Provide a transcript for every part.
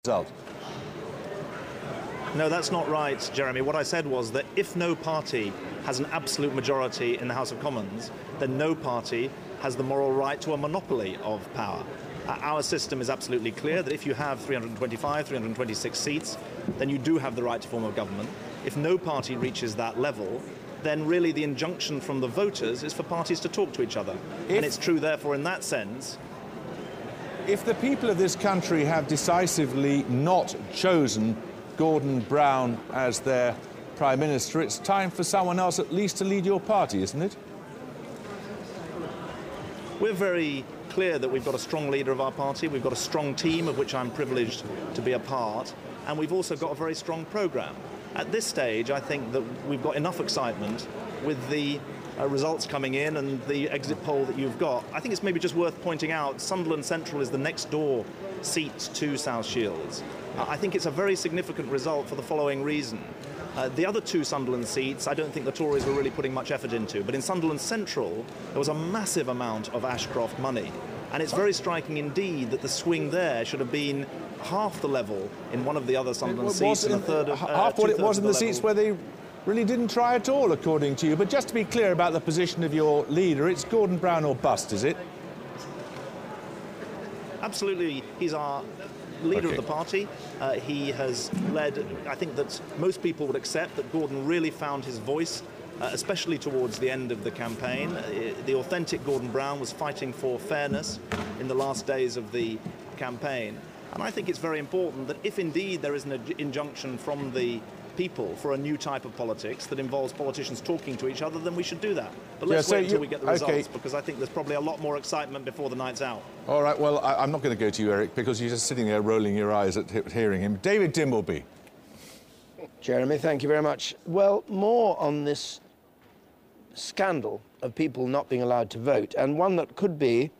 result. No, that's not right, Jeremy. What I said was that if no party has an absolute majority in the House of Commons, then no party has the moral right to a monopoly of power. Our system is absolutely clear that if you have 325, 326 seats, then you do have the right to form a government. If no party reaches that level, then really the injunction from the voters is for parties to talk to each other. And it's true, therefore, in that sense. If the people of this country have decisively not chosen Gordon Brown as their Prime Minister, it's time for someone else at least to lead your party, isn't it? We're very clear that we've got a strong leader of our party, we've got a strong team of which I'm privileged to be a part, and we've also got a very strong programme. At this stage, I think that we've got enough excitement with the results coming in and the exit poll that you've got. I think it's maybe just worth pointing out Sunderland Central is the next door seat to South Shields. I think it's a very significant result for the following reason. The other two Sunderland seats, I don't think the Tories were really putting much effort into, but in Sunderland Central, there was a massive amount of Ashcroft money. And it's very striking indeed that the swing there should have been half the level in one of the other Sunderland seats and a third of... half what it was in the seats where they really didn't try at all, according to you. But just to be clear about the position of your leader, it's Gordon Brown or bust, is it? Absolutely. He's our leader of the party. He has led, I think that most people would accept that Gordon really found his voice, especially towards the end of the campaign. The authentic Gordon Brown was fighting for fairness in the last days of the campaign. And I think it's very important that if indeed there is an injunction from the people for a new type of politics that involves politicians talking to each other, then we should do that. But let's wait until we get the results, because I think there's probably a lot more excitement before the night's out. All right, well, I'm not going to go to you, Eric, because you're just sitting there rolling your eyes at hearing him. David Dimbleby. Jeremy, thank you very much. Well, more on this scandal of people not being allowed to vote, and one that could be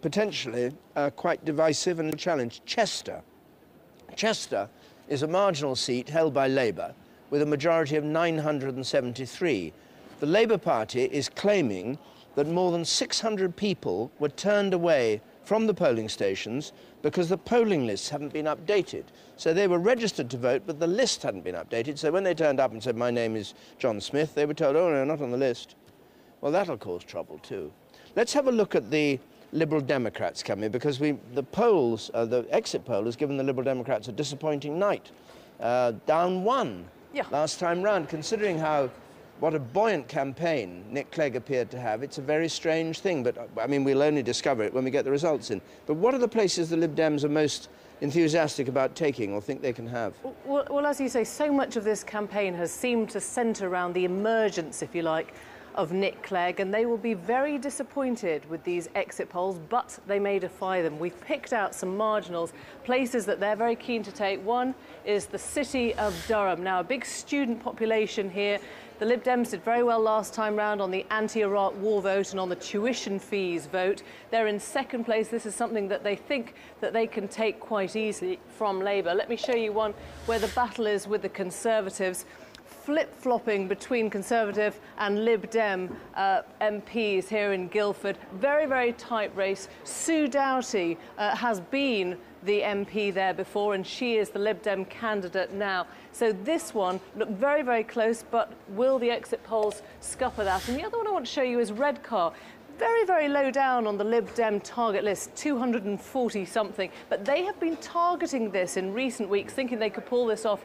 potentially quite divisive and a challenge. Chester. Chester is a marginal seat held by Labour with a majority of 973. The Labour Party is claiming that more than 600 people were turned away from the polling stations because the polling lists haven't been updated. So they were registered to vote, but the list hadn't been updated. So when they turned up and said, "My name is John Smith," they were told, "Oh, no, not on the list." Well, that'll cause trouble too. Let's have a look at the Liberal Democrats coming, because the polls, the exit poll has given the Liberal Democrats a disappointing night. Down one last time round, considering what a buoyant campaign Nick Clegg appeared to have. It's a very strange thing, but I mean, we'll only discover it when we get the results in. But what are the places the Lib Dems are most enthusiastic about taking or think they can have? Well, as you say, so much of this campaign has seemed to centre around the emergence, if you like, of Nick Clegg, and they will be very disappointed with these exit polls, but they may defy them. We've picked out some marginals, places that they're very keen to take. One is the city of Durham. Now, a big student population here. The Lib Dems did very well last time round on the anti-Iraq war vote and on the tuition fees vote. They're in second place. This is something that they think that they can take quite easily from Labour. Let me show you one where the battle is with the Conservatives, flip-flopping between Conservative and Lib Dem MPs here in Guildford. Very, very tight race. Sue Doughty has been the MP there before, and she is the Lib Dem candidate now. So this one looked very, very close, but will the exit polls scupper that? And the other one I want to show you is Redcar. Very, very low down on the Lib Dem target list, 240-something. But they have been targeting this in recent weeks, thinking they could pull this off.